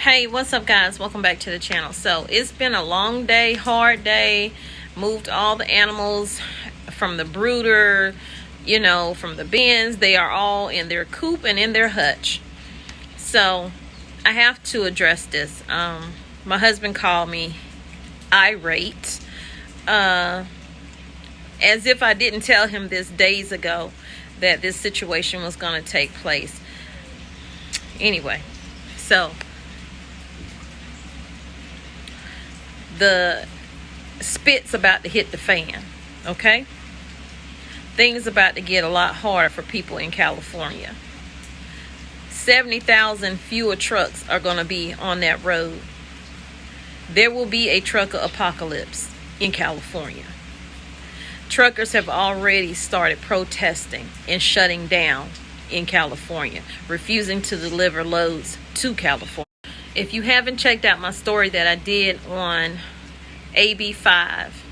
Hey, what's up guys? Welcome back to the channel. So it's been a long day, hard day. Moved all the animals from the brooder, from the bins. They are all in their coop and in their hutch. So I have to address this. My husband called me irate, as if I didn't tell him this days ago that this situation was going to take place. Anyway, so the spit's about to hit the fan, okay? Things about to get a lot harder for people in California. 70,000 fewer trucks are going to be on that road. There will be a trucker apocalypse in California. Truckers have already started protesting and shutting down in California, refusing to deliver loads to California. If you haven't checked out my story that I did on AB 5,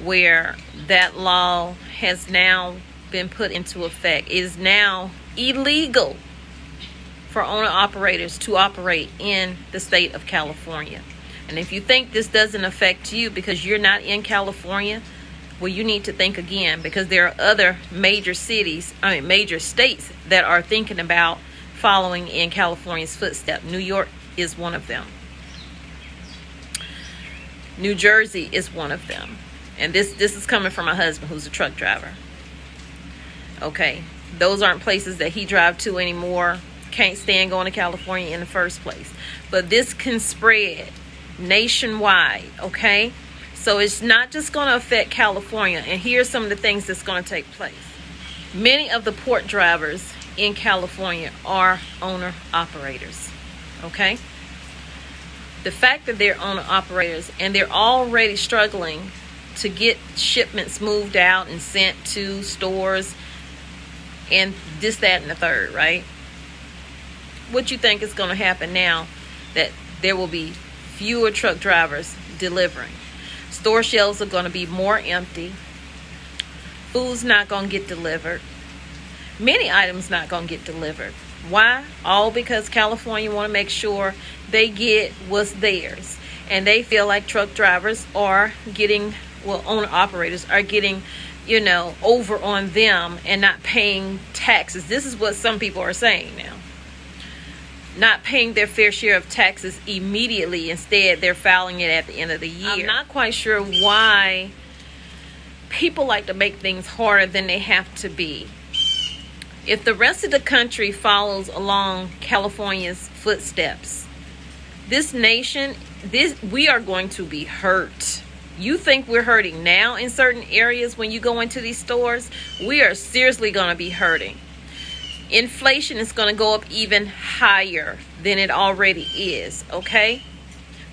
where that law has now been put into effect, it is now illegal for owner-operators to operate in the state of California. And if you think this doesn't affect you because you're not in California, well, you need to think again, because there are other major states that are thinking about following in California's footsteps. New York is one of them. New Jersey is one of them. And this is coming from my husband, who's a truck driver. Okay, those aren't places that he drives to anymore. Can't stand going to California in the first place. But this can spread nationwide, okay? So it's not just going to affect California. And here's some of the things that's going to take place. Many of the port drivers in California are owner-operators, okay? The fact that they're owner-operators and they're already struggling to get shipments moved out and sent to stores and this, that, and the third, right? What you think is going to happen now that there will be fewer truck drivers delivering? Store shelves are going to be more empty. Food's not going to get delivered. Many items not going to get delivered. Why? All because California want to make sure they get what's theirs. And they feel like truck drivers are getting, owner operators are getting, over on them and not paying taxes. This is what some people are saying now. Not paying their fair share of taxes immediately. Instead, they're filing it at the end of the year. I'm not quite sure why people like to make things harder than they have to be. If the rest of the country follows along California's footsteps, this nation, we are going to be hurt. You think we're hurting now in certain areas when you go into these stores? We are seriously going to be hurting. Inflation is going to go up even higher than it already is, okay?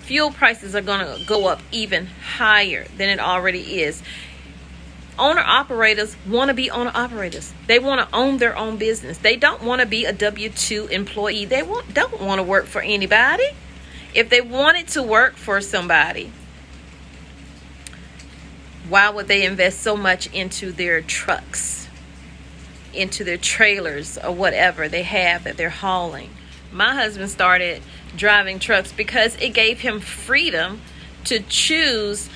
Fuel prices are going to go up even higher than it already is. Owner-operators want to be owner-operators. They want to own their own business. They don't want to be a W-2 employee. They don't want to work for anybody. If they wanted to work for somebody, why would they invest so much into their trucks, into their trailers, or whatever they have that they're hauling? My husband started driving trucks because it gave him freedom to choose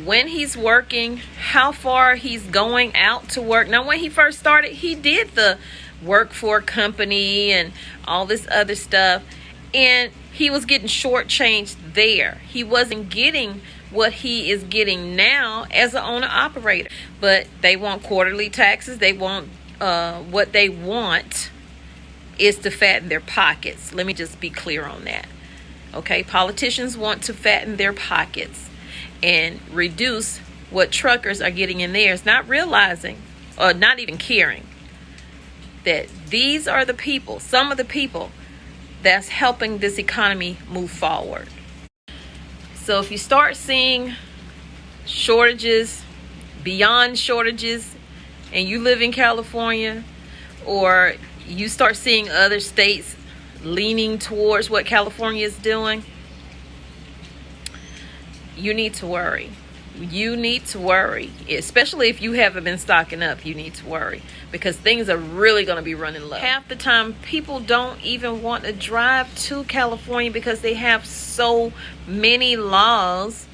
when he's working, how far he's going out to work. Now, when he first started, he did the work for a company and all this other stuff, and he was getting shortchanged there. He wasn't getting what he is getting now as an owner-operator. But they want quarterly taxes. They want what they want is to fatten their pockets. Let me just be clear on that. Okay, politicians want to fatten their pockets and reduce what truckers are getting in theirs, not realizing or not even caring that these are the people, some of the people that's helping this economy move forward. So if you start seeing shortages, beyond shortages, and you live in California, or you start seeing other states leaning towards what California is doing, you need to worry. you need to worry, especially if you haven't been stocking up. You need to worry because things are really going to be running low. Half the time, people don't even want to drive to California because they have so many laws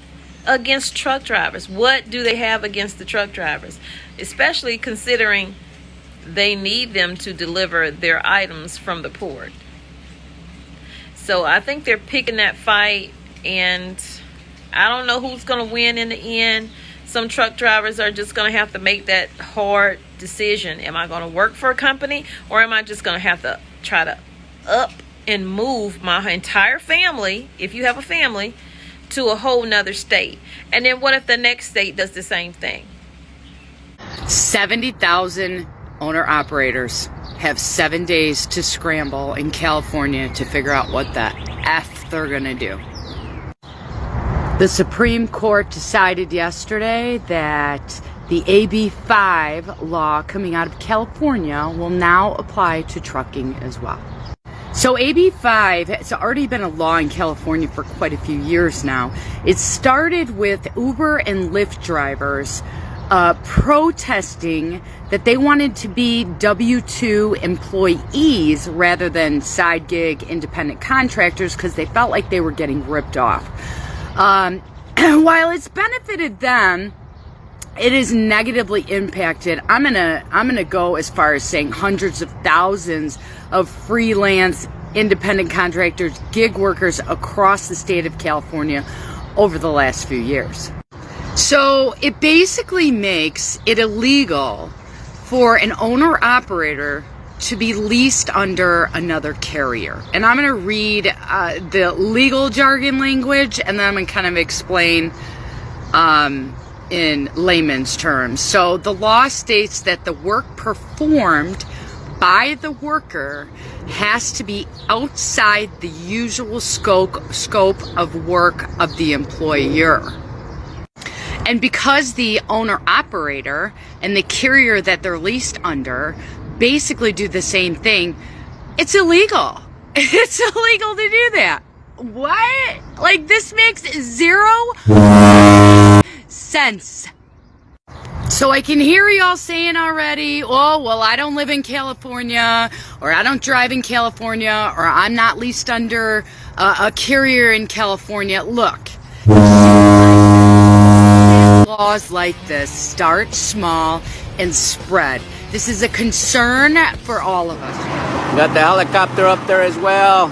against truck drivers. What do they have against the truck drivers? Especially considering they need them to deliver their items from the port. So I think they're picking that fight, and I don't know who's going to win in the end. Some truck drivers are just going to have to make that hard decision. Am I going to work for a company, or am I just going to have to try to up and move my entire family, if you have a family, to a whole nother state? And then what if the next state does the same thing? 70,000 owner-operators have 7 days to scramble in California to figure out what the F they're going to do. The Supreme Court decided yesterday that the AB 5 law coming out of California will now apply to trucking as well. So AB 5 has already been a law in California for quite a few years now. It started with Uber and Lyft drivers protesting that they wanted to be W-2 employees rather than side gig independent contractors because they felt like they were getting ripped off. While it's benefited them, it is negatively impacted. I'm gonna go as far as saying hundreds of thousands of freelance independent contractors, gig workers across the state of California over the last few years. So it basically makes it illegal for an owner-operator to be leased under another carrier. And I'm going to read the legal jargon language, and then I'm going to kind of explain in layman's terms. So the law states that the work performed by the worker has to be outside the usual scope of work of the employer. And because the owner-operator and the carrier that they're leased under basically do the same thing, it's illegal. It's illegal to do that. What? Like, this makes zero sense. So I can hear y'all saying already, oh, well, I don't live in California, or I don't drive in California, or I'm not leased under a carrier in California. Look. Laws like this start small and spread. This is a concern for all of us. Got the helicopter up there as well.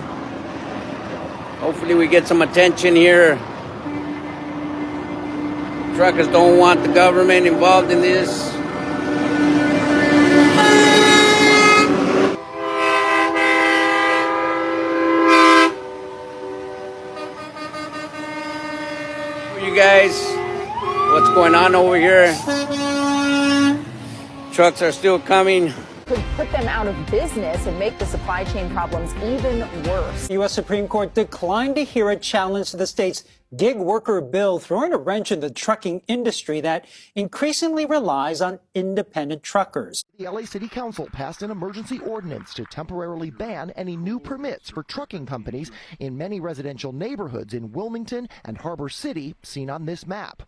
Hopefully we get some attention here. Truckers don't want the government involved in this. You guys, what's going on over here? Trucks are still coming. Could put them out of business and make the supply chain problems even worse. The U.S. Supreme Court declined to hear a challenge to the state's gig worker bill, throwing a wrench in the trucking industry that increasingly relies on independent truckers. The LA City Council passed an emergency ordinance to temporarily ban any new permits for trucking companies in many residential neighborhoods in Wilmington and Harbor City, seen on this map.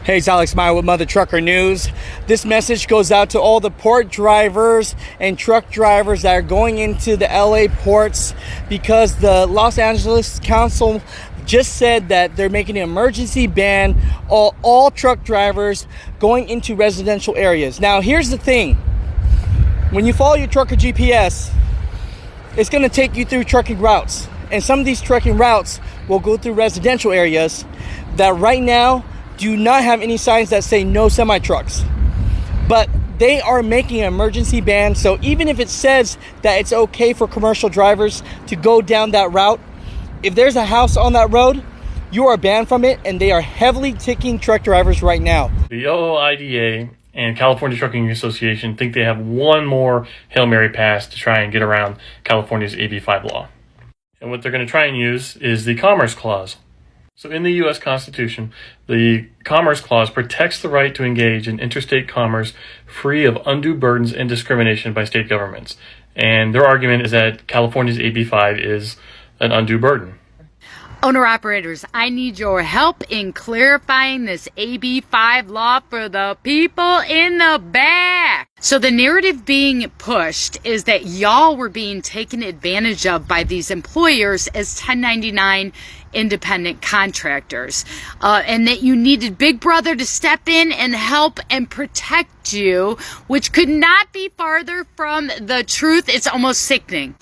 Hey, it's Alex Meyer with Mother Trucker News. This message goes out to all the port drivers and truck drivers that are going into the LA ports because the Los Angeles Council just said that they're making an emergency ban on all truck drivers going into residential areas. Now, here's the thing. When you follow your trucker GPS, it's going to take you through trucking routes. And some of these trucking routes will go through residential areas that right now do not have any signs that say no semi-trucks. But they are making an emergency ban, so even if it says that it's okay for commercial drivers to go down that route, if there's a house on that road, you are banned from it, and they are heavily ticking truck drivers right now. The LOIDA and California Trucking Association think they have one more Hail Mary pass to try and get around California's AB 5 law. And what they're going to try and use is the Commerce Clause. So in the U.S. Constitution, the Commerce Clause protects the right to engage in interstate commerce free of undue burdens and discrimination by state governments. And their argument is that California's AB 5 is an undue burden. Owner-operators, I need your help in clarifying this AB5 law for the people in the back. So the narrative being pushed is that y'all were being taken advantage of by these employers as 1099 independent contractors, and that you needed Big Brother to step in and help and protect you, which could not be farther from the truth. It's almost sickening.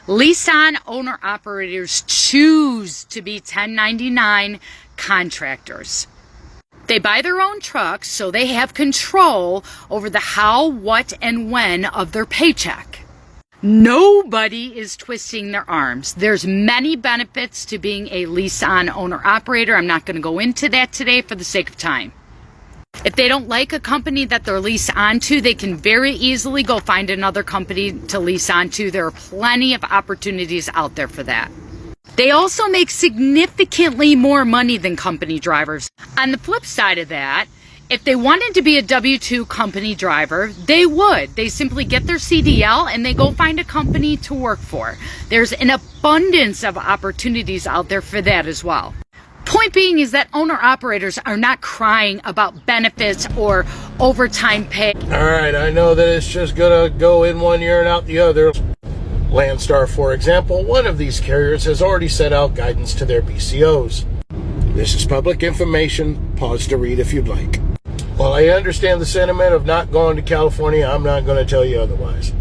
Lease-on owner-operators choose to be 1099 contractors. They buy their own trucks, so they have control over the how, what, and when of their paycheck. Nobody is twisting their arms. There's many benefits to being a lease-on owner-operator. I'm not going to go into that today for the sake of time. If they don't like a company that they're leased onto, they can very easily go find another company to lease onto. There are plenty of opportunities out there for that. They also make significantly more money than company drivers. On the flip side of that, if they wanted to be a W-2 company driver, they would. They simply get their CDL and they go find a company to work for. There's an abundance of opportunities out there for that as well. Point being is that owner-operators are not crying about benefits or overtime pay. All right, I know that it's just going to go in one ear and out the other. Landstar, for example, one of these carriers has already set out guidance to their BCOs. This is public information. Pause to read if you'd like. While I understand the sentiment of not going to California, I'm not going to tell you otherwise.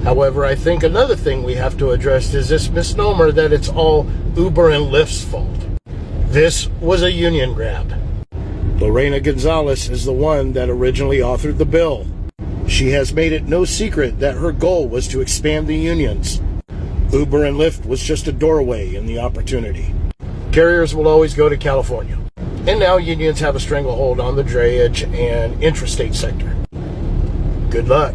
However, I think another thing we have to address is this misnomer that it's all Uber and Lyft's fault. This was a union grab. Lorena Gonzalez is the one that originally authored the bill. She has made it no secret that her goal was to expand the unions. Uber and Lyft was just a doorway in the opportunity. Carriers will always go to California. And now unions have a stranglehold on the drayage and intrastate sector. Good luck.